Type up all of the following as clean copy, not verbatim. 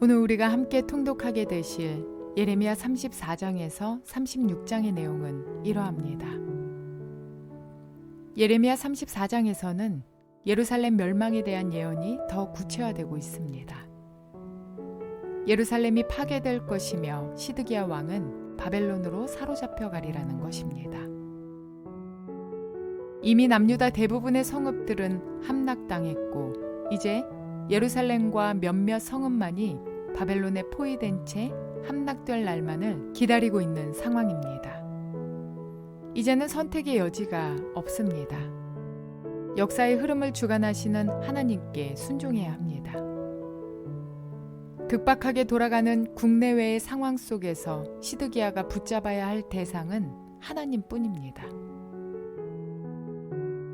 오늘 우리가 함께 통독하게 되실 예레미야 34장에서 36장의 내용은 이러합니다. 예레미야 34장에서는 예루살렘 멸망에 대한 예언이 더 구체화되고 있습니다. 예루살렘이 파괴될 것이며 시드기야 왕은 바벨론으로 사로잡혀 가리라는 것입니다. 이미 남유다 대부분의 성읍들은 함락당했고 이제 예루살렘과 몇몇 성읍만이 바벨론에 포위된 채 함락될 날만을 기다리고 있는 상황입니다. 이제는 선택의 여지가 없습니다. 역사의 흐름을 주관하시는 하나님께 순종해야 합니다. 급박하게 돌아가는 국내외의 상황 속에서 시드기야가 붙잡아야 할 대상은 하나님뿐입니다.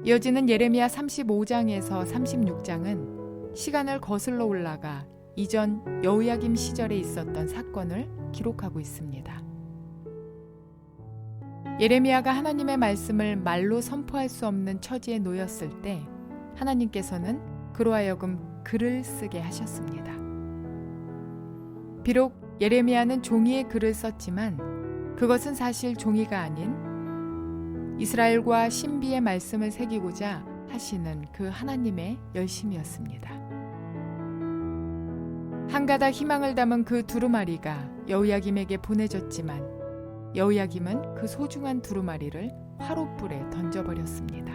이어지는 예레미야 35장에서 36장은 시간을 거슬러 올라가 이전 여호야김 시절에 있었던 사건을 기록하고 있습니다. 예레미야가 하나님의 말씀을 말로 선포할 수 없는 처지에 놓였을 때 하나님께서는 그로 하여금 글을 쓰게 하셨습니다. 비록 예레미야는 종이의 글을 썼지만 그것은 사실 종이가 아닌 이스라엘과 신비의 말씀을 새기고자 하시는 그 하나님의 열심이었습니다. 한 가닥 희망을 담은 그 두루마리가 여호야김에게 보내졌지만 여호야김은 그 소중한 두루마리를 화롯불에 던져버렸습니다.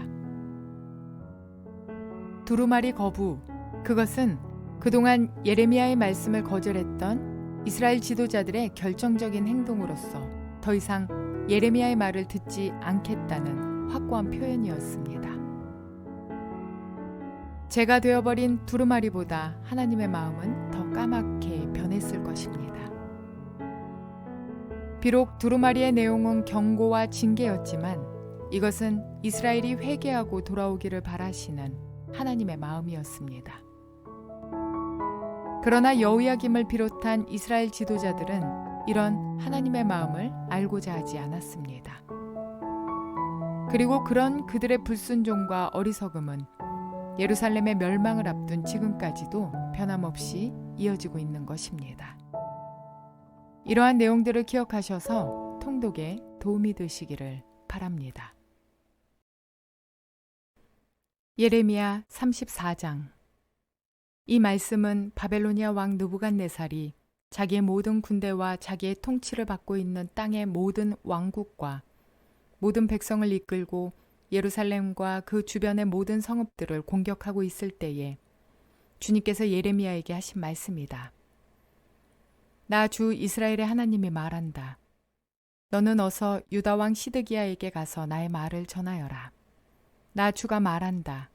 두루마리 거부, 그것은 그동안 예레미야의 말씀을 거절했던 이스라엘 지도자들의 결정적인 행동으로서 더 이상 예레미야의 말을 듣지 않겠다는 확고한 표현이었습니다. 재가 되어버린 두루마리보다 하나님의 마음은 더 까맣게 변했을 것입니다. 비록 두루마리의 내용은 경고와 징계였지만 이것은 이스라엘이 회개하고 돌아오기를 바라시는 하나님의 마음이었습니다. 그러나 여호야김을 비롯한 이스라엘 지도자들은 이런 하나님의 마음을 알고자 하지 않았습니다. 그리고 그런 그들의 불순종과 어리석음은 예루살렘의 멸망을 앞둔 지금까지도 변함없이 이어지고 있는 것입니다. 이러한 내용들을 기억하셔서 통독에 도움이 되시기를 바랍니다. 예레미야 34장. 이 말씀은 바벨로니아 왕 느부갓네살이 자기의 모든 군대와 자기의 통치를 받고 있는 땅의 모든 왕국과 모든 백성을 이끌고 예루살렘과 그 주변의 모든 성읍들을 공격하고 있을 때에 주님께서 예레미야에게 하신 말씀이다. 나 주 이스라엘의 하나님이 말한다. 너는 어서 유다 왕 시드기야에게 가서 나의 말을 전하여라. 나 주가 말한다.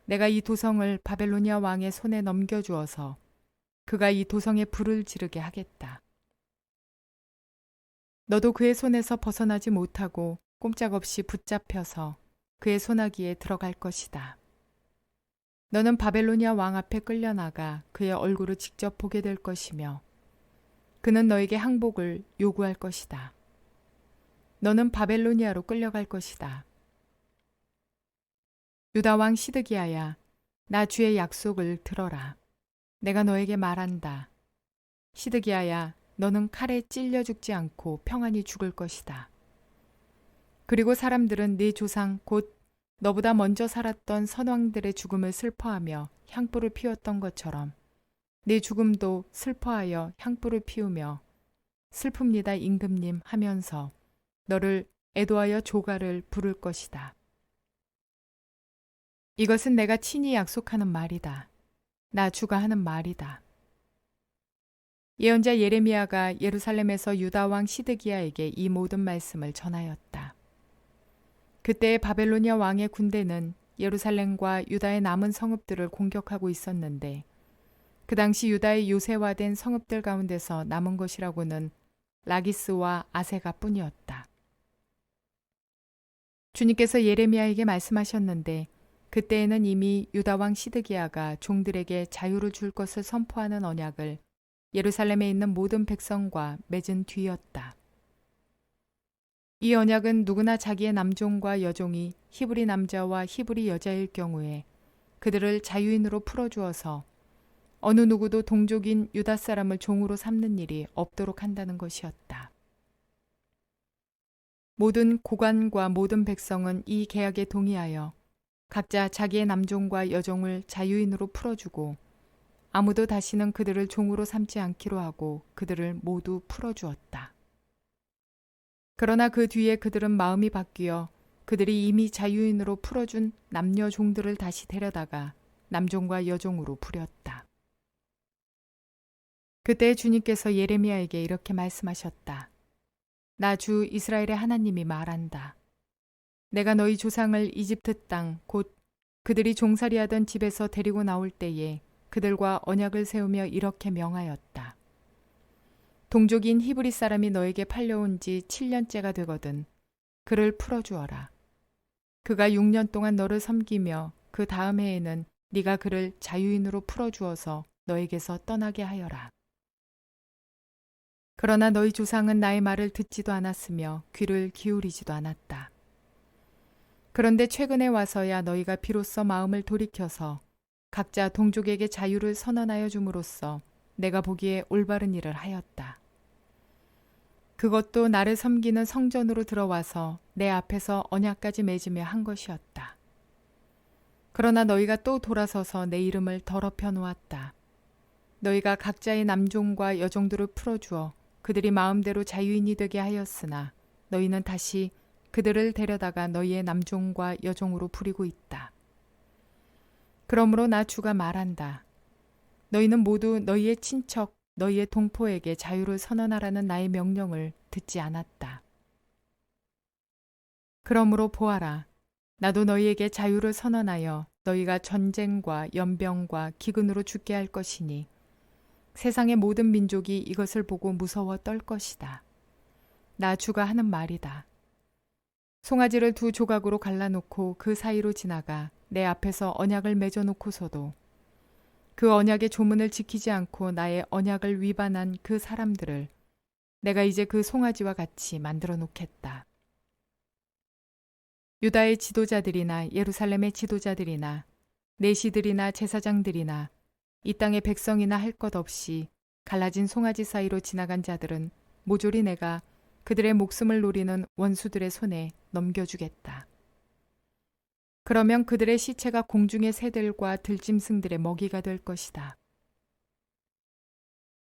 내가 이 도성을 바벨로니아 왕의 손에 넘겨주어서 그가 이 도성에 불을 지르게 하겠다. 너도 그의 손에서 벗어나지 못하고 꼼짝없이 붙잡혀서 그의 손아귀에 들어갈 것이다. 너는 바벨로니아 왕 앞에 끌려나가 그의 얼굴을 직접 보게 될 것이며 그는 너에게 항복을 요구할 것이다. 너는 바벨로니아로 끌려갈 것이다. 유다 왕 시드기야야, 나 주의 약속을 들어라. 내가 너에게 말한다. 시드기야야, 너는 칼에 찔려 죽지 않고 평안히 죽을 것이다. 그리고 사람들은 네 조상 곧 너보다 먼저 살았던 선왕들의 죽음을 슬퍼하며 향불을 피웠던 것처럼 네 죽음도 슬퍼하여 향불을 피우며 슬픕니다 임금님 하면서 너를 애도하여 조가를 부를 것이다. 이것은 내가 친히 약속하는 말이다. 나 주가 하는 말이다. 예언자 예레미야가 예루살렘에서 유다 왕 시드기야에게 이 모든 말씀을 전하였다. 그때 바벨로니아 왕의 군대는 예루살렘과 유다의 남은 성읍들을 공격하고 있었는데 그 당시 유다의 요새화된 성읍들 가운데서 남은 것이라고는 라기스와 아세가 뿐이었다. 주님께서 예레미야에게 말씀하셨는데 그때에는 이미 유다 왕 시드기야가 종들에게 자유를 줄 것을 선포하는 언약을 예루살렘에 있는 모든 백성과 맺은 뒤였다. 이 언약은 누구나 자기의 남종과 여종이 히브리 남자와 히브리 여자일 경우에 그들을 자유인으로 풀어주어서 어느 누구도 동족인 유다 사람을 종으로 삼는 일이 없도록 한다는 것이었다. 모든 고관과 모든 백성은 이 계약에 동의하여 각자 자기의 남종과 여종을 자유인으로 풀어주고 아무도 다시는 그들을 종으로 삼지 않기로 하고 그들을 모두 풀어주었다. 그러나 그 뒤에 그들은 마음이 바뀌어 그들이 이미 자유인으로 풀어준 남녀 종들을 다시 데려다가 남종과 여종으로 부렸다. 그때 주님께서 예레미야에게 이렇게 말씀하셨다. 나 주 이스라엘의 하나님이 말한다. 내가 너희 조상을 이집트 땅 곧 그들이 종살이하던 집에서 데리고 나올 때에 그들과 언약을 세우며 이렇게 명하였다. 동족인 히브리 사람이 너에게 팔려온 지 7년째가 되거든 그를 풀어주어라. 그가 6년 동안 너를 섬기며 그 다음 해에는 네가 그를 자유인으로 풀어주어서 너에게서 떠나게 하여라. 그러나 너희 조상은 나의 말을 듣지도 않았으며 귀를 기울이지도 않았다. 그런데 최근에 와서야 너희가 비로소 마음을 돌이켜서 각자 동족에게 자유를 선언하여 줌으로써 내가 보기에 올바른 일을 하였다. 그것도 나를 섬기는 성전으로 들어와서 내 앞에서 언약까지 맺으며 한 것이었다. 그러나 너희가 또 돌아서서 내 이름을 더럽혀 놓았다. 너희가 각자의 남종과 여종들을 풀어주어 그들이 마음대로 자유인이 되게 하였으나 너희는 다시 그들을 데려다가 너희의 남종과 여종으로 부리고 있다. 그러므로 나 주가 말한다. 너희는 모두 너희의 친척, 너희의 동포에게 자유를 선언하라는 나의 명령을 듣지 않았다. 그러므로 보아라. 나도 너희에게 자유를 선언하여 너희가 전쟁과 연병과 기근으로 죽게 할 것이니 세상의 모든 민족이 이것을 보고 무서워 떨 것이다. 나 주가 하는 말이다. 송아지를 2조각으로 갈라놓고 그 사이로 지나가 내 앞에서 언약을 맺어놓고서도 그 언약의 조문을 지키지 않고 나의 언약을 위반한 그 사람들을 내가 이제 그 송아지와 같이 만들어 놓겠다. 유다의 지도자들이나 예루살렘의 지도자들이나 내시들이나 제사장들이나 이 땅의 백성이나 할 것 없이 갈라진 송아지 사이로 지나간 자들은 모조리 내가 그들의 목숨을 노리는 원수들의 손에 넘겨주겠다. 그러면 그들의 시체가 공중의 새들과 들짐승들의 먹이가 될 것이다.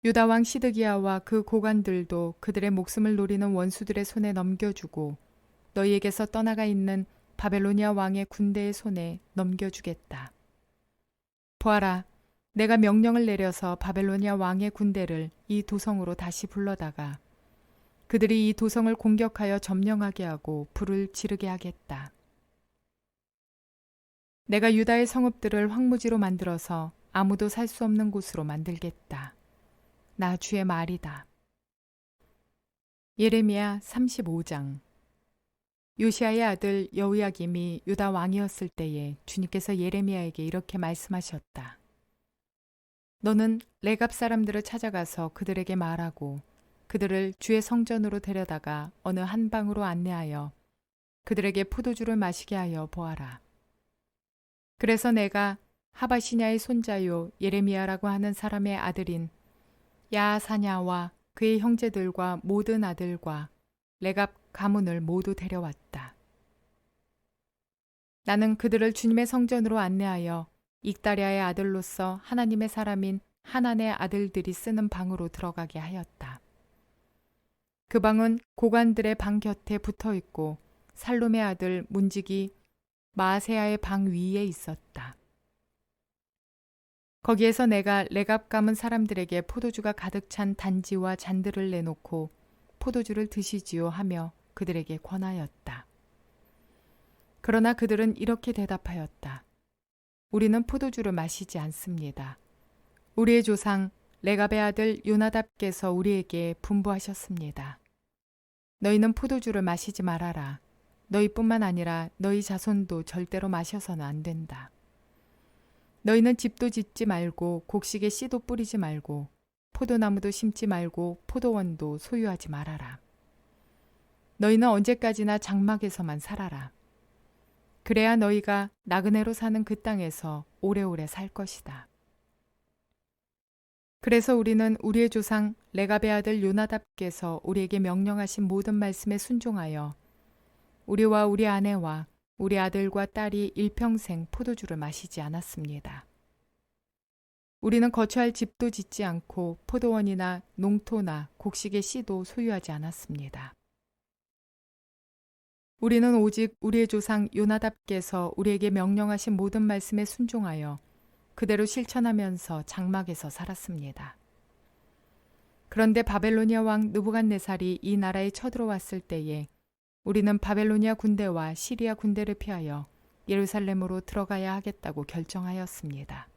유다 왕 시드기야와 그 고관들도 그들의 목숨을 노리는 원수들의 손에 넘겨주고 너희에게서 떠나가 있는 바벨로니아 왕의 군대의 손에 넘겨주겠다. 보아라, 내가 명령을 내려서 바벨로니아 왕의 군대를 이 도성으로 다시 불러다가 그들이 이 도성을 공격하여 점령하게 하고 불을 지르게 하겠다. 내가 유다의 성읍들을 황무지로 만들어서 아무도 살 수 없는 곳으로 만들겠다. 나 주의 말이다. 예레미야 35장. 요시야의 아들 여호야김이 유다 왕이었을 때에 주님께서 예레미야에게 이렇게 말씀하셨다. 너는 레갑 사람들을 찾아가서 그들에게 말하고 그들을 주의 성전으로 데려다가 어느 한 방으로 안내하여 그들에게 포도주를 마시게 하여 보아라. 그래서 내가 하바시냐의 손자요 예레미야라고 하는 사람의 아들인 야사냐와 그의 형제들과 모든 아들과 레갑 가문을 모두 데려왔다. 나는 그들을 주님의 성전으로 안내하여 익다랴의 아들로서 하나님의 사람인 하난의 아들들이 쓰는 방으로 들어가게 하였다. 그 방은 고관들의 방 곁에 붙어 있고 살룸의 아들 문지기 마아세야의 방 위에 있었다. 거기에서 내가 레갑 가문 사람들에게 포도주가 가득 찬 단지와 잔들을 내놓고 포도주를 드시지요 하며 그들에게 권하였다. 그러나 그들은 이렇게 대답하였다. 우리는 포도주를 마시지 않습니다. 우리의 조상 레갑의 아들 요나답께서 우리에게 분부하셨습니다. 너희는 포도주를 마시지 말아라. 너희뿐만 아니라 너희 자손도 절대로 마셔서는 안 된다. 너희는 집도 짓지 말고 곡식에 씨도 뿌리지 말고 포도나무도 심지 말고 포도원도 소유하지 말아라. 너희는 언제까지나 장막에서만 살아라. 그래야 너희가 나그네로 사는 그 땅에서 오래오래 살 것이다. 그래서 우리는 우리의 조상 레갑의 아들 요나답께서 우리에게 명령하신 모든 말씀에 순종하여 우리와 우리 아내와 우리 아들과 딸이 일평생 포도주를 마시지 않았습니다. 우리는 거처할 집도 짓지 않고 포도원이나 농토나 곡식의 씨도 소유하지 않았습니다. 우리는 오직 우리의 조상 요나답께서 우리에게 명령하신 모든 말씀에 순종하여 그대로 실천하면서 장막에서 살았습니다. 그런데 바벨로니아 왕 느부갓네살이 이 나라에 쳐들어왔을 때에 우리는 바벨로니아 군대와 시리아 군대를 피하여 예루살렘으로 들어가야 하겠다고 결정하였습니다.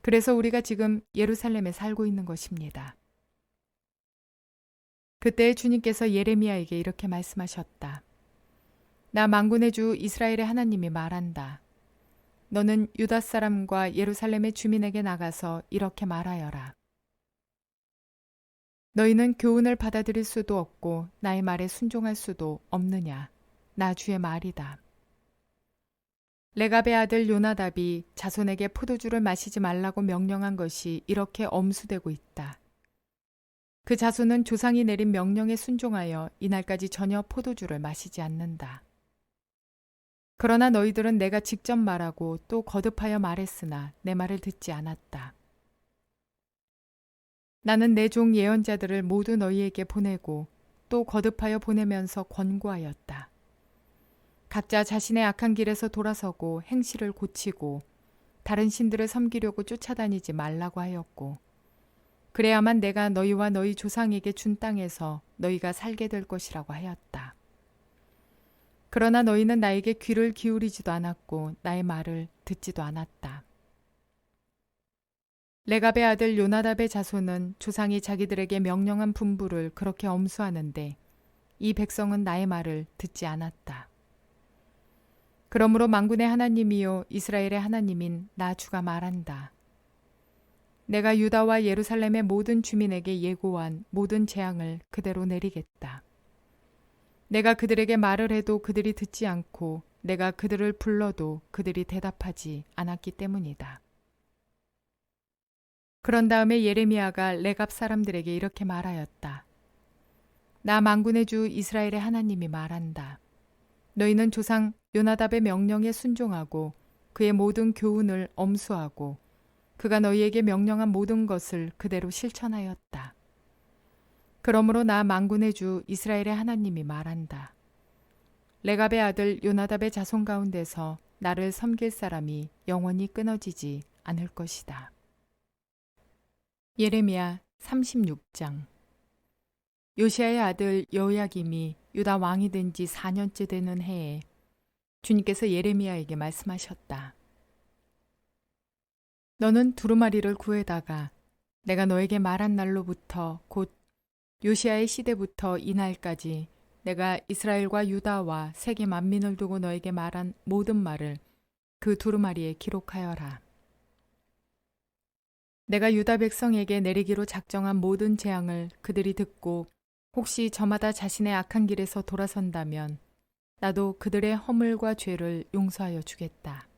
그래서 우리가 지금 예루살렘에 살고 있는 것입니다. 그때 주님께서 예레미야에게 이렇게 말씀하셨다. 나 만군의 주 이스라엘의 하나님이 말한다. 너는 유다 사람과 예루살렘의 주민에게 나가서 이렇게 말하여라. 너희는 교훈을 받아들일 수도 없고 나의 말에 순종할 수도 없느냐. 나 주의 말이다. 레갑의 아들 요나답이 자손에게 포도주를 마시지 말라고 명령한 것이 이렇게 엄수되고 있다. 그 자손은 조상이 내린 명령에 순종하여 이날까지 전혀 포도주를 마시지 않는다. 그러나 너희들은 내가 직접 말하고 또 거듭하여 말했으나 내 말을 듣지 않았다. 나는 내 종 예언자들을 모두 너희에게 보내고 또 거듭하여 보내면서 권고하였다. 각자 자신의 악한 길에서 돌아서고 행실을 고치고 다른 신들을 섬기려고 쫓아다니지 말라고 하였고 그래야만 내가 너희와 너희 조상에게 준 땅에서 너희가 살게 될 것이라고 하였다. 그러나 너희는 나에게 귀를 기울이지도 않았고 나의 말을 듣지도 않았다. 레갑의 아들 요나답의 자손은 조상이 자기들에게 명령한 분부를 그렇게 엄수하는데 이 백성은 나의 말을 듣지 않았다. 그러므로 만군의 하나님이요 이스라엘의 하나님인 나 주가 말한다. 내가 유다와 예루살렘의 모든 주민에게 예고한 모든 재앙을 그대로 내리겠다. 내가 그들에게 말을 해도 그들이 듣지 않고 내가 그들을 불러도 그들이 대답하지 않았기 때문이다. 그런 다음에 예레미야가 레갑 사람들에게 이렇게 말하였다. 나 만군의 주 이스라엘의 하나님이 말한다. 너희는 조상 요나답의 명령에 순종하고 그의 모든 교훈을 엄수하고 그가 너희에게 명령한 모든 것을 그대로 실천하였다. 그러므로 나 만군의 주 이스라엘의 하나님이 말한다. 레갑의 아들 요나답의 자손 가운데서 나를 섬길 사람이 영원히 끊어지지 않을 것이다. 예레미야 36장. 요시야의 아들 여호야김이 유다 왕이 된 지 4년째 되는 해에 주님께서 예레미야에게 말씀하셨다. 너는 두루마리를 구해다가 내가 너에게 말한 날로부터 곧 요시야의 시대부터 이날까지 내가 이스라엘과 유다와 세계 만민을 두고 너에게 말한 모든 말을 그 두루마리에 기록하여라. 내가 유다 백성에게 내리기로 작정한 모든 재앙을 그들이 듣고 혹시 저마다 자신의 악한 길에서 돌아선다면 나도 그들의 허물과 죄를 용서하여 주겠다.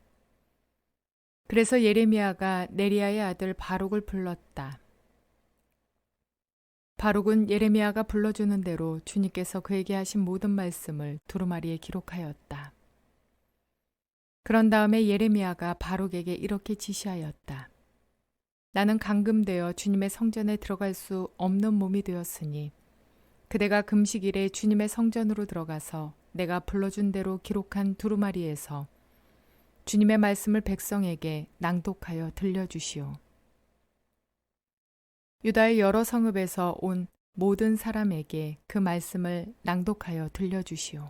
그래서 예레미야가 네리야의 아들 바룩을 불렀다. 바룩은 예레미야가 불러주는 대로 주님께서 그에게 하신 모든 말씀을 두루마리에 기록하였다. 그런 다음에 예레미야가 바룩에게 이렇게 지시하였다. 나는 감금되어 주님의 성전에 들어갈 수 없는 몸이 되었으니 그대가 금식일에 주님의 성전으로 들어가서 내가 불러준 대로 기록한 두루마리에서 주님의 말씀을 백성에게 낭독하여 들려주시오. 유다의 여러 성읍에서 온 모든 사람에게 그 말씀을 낭독하여 들려주시오.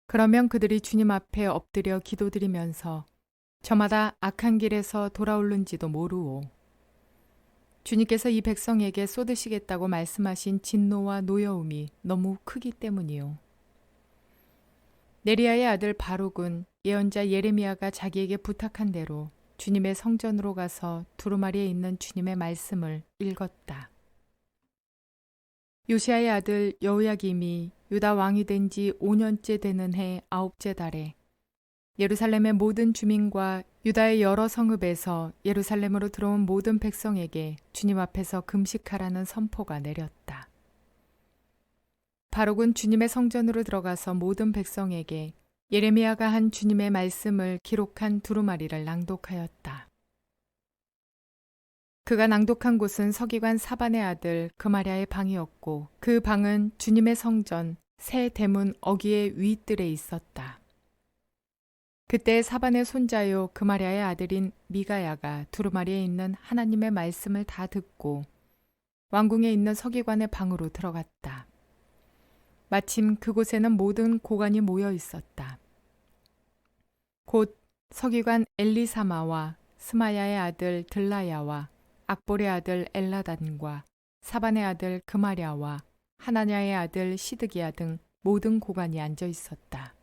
그러면 그들이 주님 앞에 엎드려 기도드리면서 저마다 악한 길에서 돌아오는지도 모르오. 주님께서 이 백성에게 쏟으시겠다고 말씀하신 진노와 노여움이 너무 크기 때문이요. 네리야의 아들 바룩은 예언자 예레미야가 자기에게 부탁한 대로 주님의 성전으로 가서 두루마리에 있는 주님의 말씀을 읽었다. 요시야의 아들 여호야김이 유다 왕이 된 지 5년째 되는 해 9째 달에 예루살렘의 모든 주민과 유다의 여러 성읍에서 예루살렘으로 들어온 모든 백성에게 주님 앞에서 금식하라는 선포가 내렸다. 바룩은 주님의 성전으로 들어가서 모든 백성에게 예레미야가 한 주님의 말씀을 기록한 두루마리를 낭독하였다. 그가 낭독한 곳은 서기관 사반의 아들 그마랴의 방이었고 그 방은 주님의 성전 새 대문 어귀의 윗뜰에 있었다. 그때 사반의 손자요 그마랴의 아들인 미가야가 두루마리에 있는 하나님의 말씀을 다 듣고 왕궁에 있는 서기관의 방으로 들어갔다. 마침 그곳에는 모든 고관이 모여 있었다. 곧 서기관 엘리사마와 스마야의 아들 들라야와 악볼의 아들 엘라단과 사반의 아들 그마랴와 하나냐의 아들 시드기야 등 모든 고관이 앉아 있었다.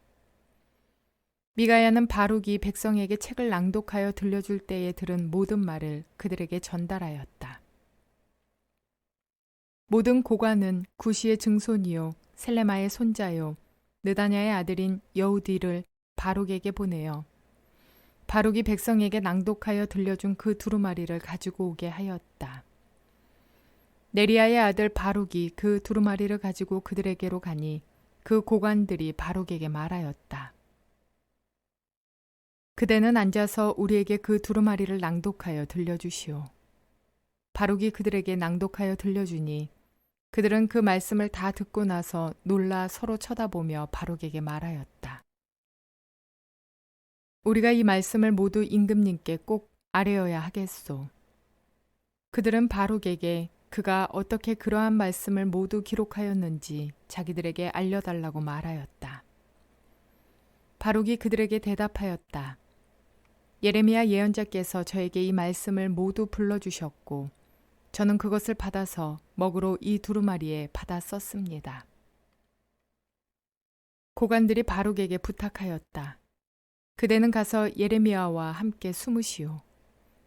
미가야는 바룩이 백성에게 책을 낭독하여 들려줄 때에 들은 모든 말을 그들에게 전달하였다. 모든 고관은 구시의 증손이요 셀레마의 손자요 느다냐의 아들인 여우디를 바룩에게 보내어 바룩이 백성에게 낭독하여 들려준 그 두루마리를 가지고 오게 하였다. 네리야의 아들 바룩이 그 두루마리를 가지고 그들에게로 가니 그 고관들이 바룩에게 말하였다. 그대는 앉아서 우리에게 그 두루마리를 낭독하여 들려주시오. 바룩이 그들에게 낭독하여 들려주니 그들은 그 말씀을 다 듣고 나서 놀라 서로 쳐다보며 바룩에게 말하였다. 우리가 이 말씀을 모두 임금님께 꼭 아뢰어야 하겠소. 그들은 바룩에게 그가 어떻게 그러한 말씀을 모두 기록하였는지 자기들에게 알려달라고 말하였다. 바룩이 그들에게 대답하였다. 예레미야 예언자께서 저에게 이 말씀을 모두 불러주셨고 저는 그것을 받아서 먹으로 이 두루마리에 받아 썼습니다. 고관들이 바룩에게 부탁하였다. 그대는 가서 예레미야와 함께 숨으시오.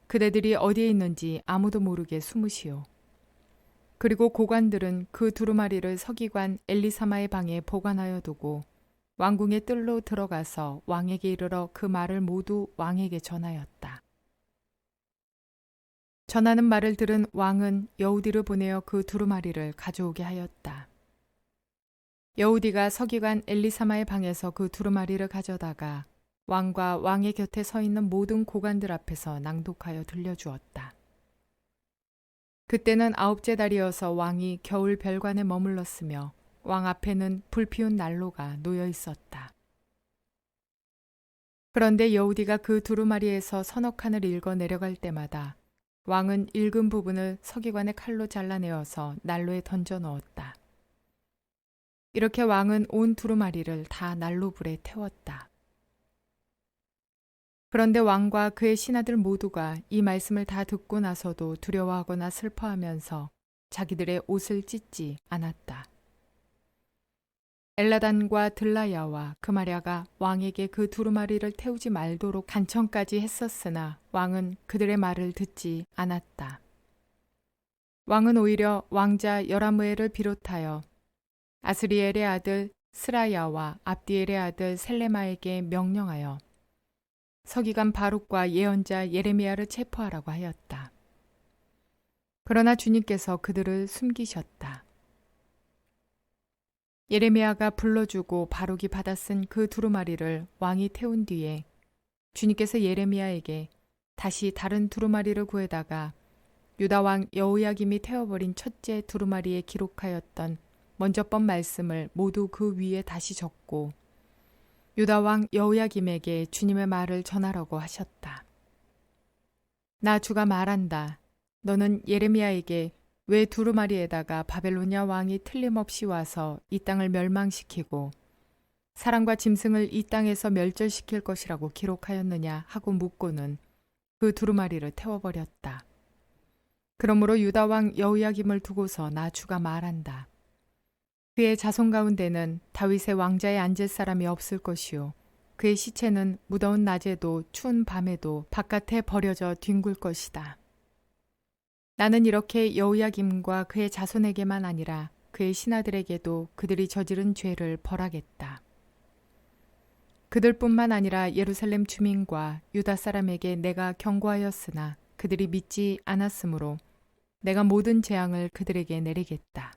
그대들이 어디에 있는지 아무도 모르게 숨으시오. 그리고 고관들은 그 두루마리를 서기관 엘리사마의 방에 보관하여 두고 왕궁의 뜰로 들어가서 왕에게 이르러 그 말을 모두 왕에게 전하였다. 전하는 말을 들은 왕은 여우디를 보내어 그 두루마리를 가져오게 하였다. 여우디가 서기관 엘리사마의 방에서 그 두루마리를 가져다가 왕과 왕의 곁에 서 있는 모든 고관들 앞에서 낭독하여 들려주었다. 그때는 9째 달이어서 왕이 겨울 별관에 머물렀으며 왕 앞에는 불피운 난로가 놓여 있었다. 그런데 여우디가 그 두루마리에서 서너 칸을 읽어 내려갈 때마다 왕은 읽은 부분을 서기관의 칼로 잘라내어서 난로에 던져 넣었다. 이렇게 왕은 온 두루마리를 다 난로불에 태웠다. 그런데 왕과 그의 신하들 모두가 이 말씀을 다 듣고 나서도 두려워하거나 슬퍼하면서 자기들의 옷을 찢지 않았다. 엘라단과 들라야와 그마랴가 왕에게 그 두루마리를 태우지 말도록 간청까지 했었으나 왕은 그들의 말을 듣지 않았다. 왕은 오히려 왕자 여라무엘을 비롯하여 아스리엘의 아들 스라야와 압디엘의 아들 셀레마에게 명령하여 서기관 바룩과 예언자 예레미야를 체포하라고 하였다. 그러나 주님께서 그들을 숨기셨다. 예레미야가 불러주고 바룩이 받아 쓴 그 두루마리를 왕이 태운 뒤에 주님께서 예레미야에게 다시 다른 두루마리를 구해다가 유다 왕 여호야김이 태워버린 첫째 두루마리에 기록하였던 먼저 번 말씀을 모두 그 위에 다시 적고 유다 왕 여호야김에게 주님의 말을 전하라고 하셨다. 나 주가 말한다. 너는 예레미야에게 왜 두루마리에다가 바벨로냐 왕이 틀림없이 와서 이 땅을 멸망시키고 사람과 짐승을 이 땅에서 멸절시킬 것이라고 기록하였느냐 하고 묻고는 그 두루마리를 태워버렸다. 그러므로 유다 왕 여호야김을 두고서 나 주가 말한다. 그의 자손 가운데는 다윗의 왕자에 앉을 사람이 없을 것이요 그의 시체는 무더운 낮에도 추운 밤에도 바깥에 버려져 뒹굴 것이다. 나는 이렇게 여호야김과 그의 자손에게만 아니라 그의 신하들에게도 그들이 저지른 죄를 벌하겠다. 그들뿐만 아니라 예루살렘 주민과 유다 사람에게 내가 경고하였으나 그들이 믿지 않았으므로 내가 모든 재앙을 그들에게 내리겠다.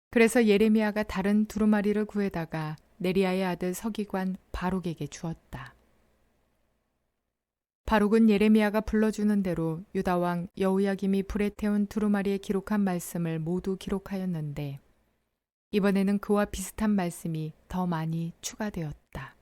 그래서 예레미야가 다른 두루마리를 구해다가 네리야의 아들 서기관 바룩에게 주었다. 바룩은 예레미야가 불러주는 대로 유다 왕 여호야김이 불에 태운 두루마리에 기록한 말씀을 모두 기록하였는데 이번에는 그와 비슷한 말씀이 더 많이 추가되었다.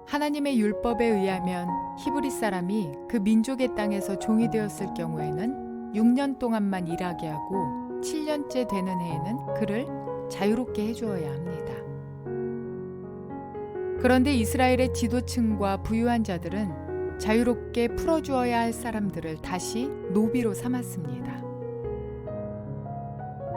하나님의 율법에 의하면 히브리 사람이 그 민족의 땅에서 종이 되었을 경우에는 6년 동안만 일하게 하고 7년째 되는 해에는 그를 자유롭게 해주어야 합니다. 그런데 이스라엘의 지도층과 부유한 자들은 자유롭게 풀어주어야 할 사람들을 다시 노비로 삼았습니다.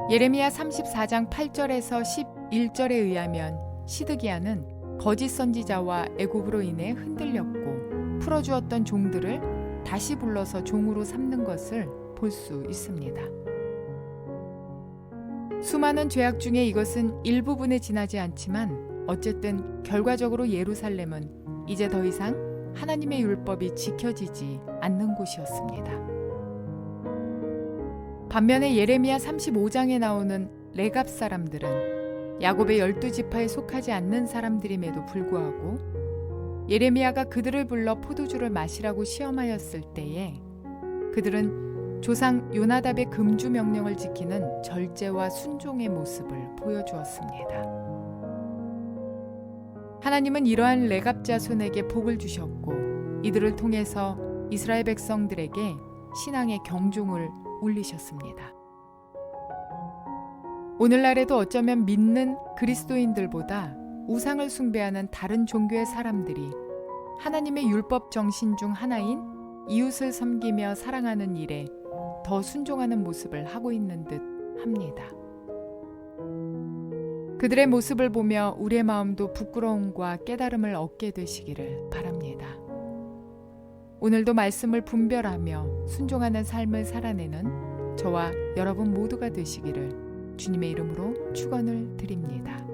예레미야 34장 8절에서 11절에 의하면 시드기야는 거짓 선지자와 애굽으로 인해 흔들렸고 풀어주었던 종들을 다시 불러서 종으로 삼는 것을 볼 수 있습니다. 수많은 죄악 중에 이것은 일부분에 지나지 않지만 어쨌든 결과적으로 예루살렘은 이제 더 이상 하나님의 율법이 지켜지지 않는 곳이었습니다. 반면에 예레미야 35장에 나오는 레갑 사람들은 야곱의 12지파에 속하지 않는 사람들임에도 불구하고 예레미야가 그들을 불러 포도주를 마시라고 시험하였을 때에 그들은 조상 요나답의 금주 명령을 지키는 절제와 순종의 모습을 보여주었습니다. 하나님은 이러한 레갑 자손에게 복을 주셨고 이들을 통해서 이스라엘 백성들에게 신앙의 경종을 울리셨습니다. 오늘날에도 어쩌면 믿는 그리스도인들보다 우상을 숭배하는 다른 종교의 사람들이 하나님의 율법 정신 중 하나인 이웃을 섬기며 사랑하는 일에 더 순종하는 모습을 하고 있는 듯 합니다. 그들의 모습을 보며 우리의 마음도 부끄러움과 깨달음을 얻게 되시기를 바랍니다. 오늘도 말씀을 분별하며 순종하는 삶을 살아내는 저와 여러분 모두가 되시기를 주님의 이름으로 축원을 드립니다.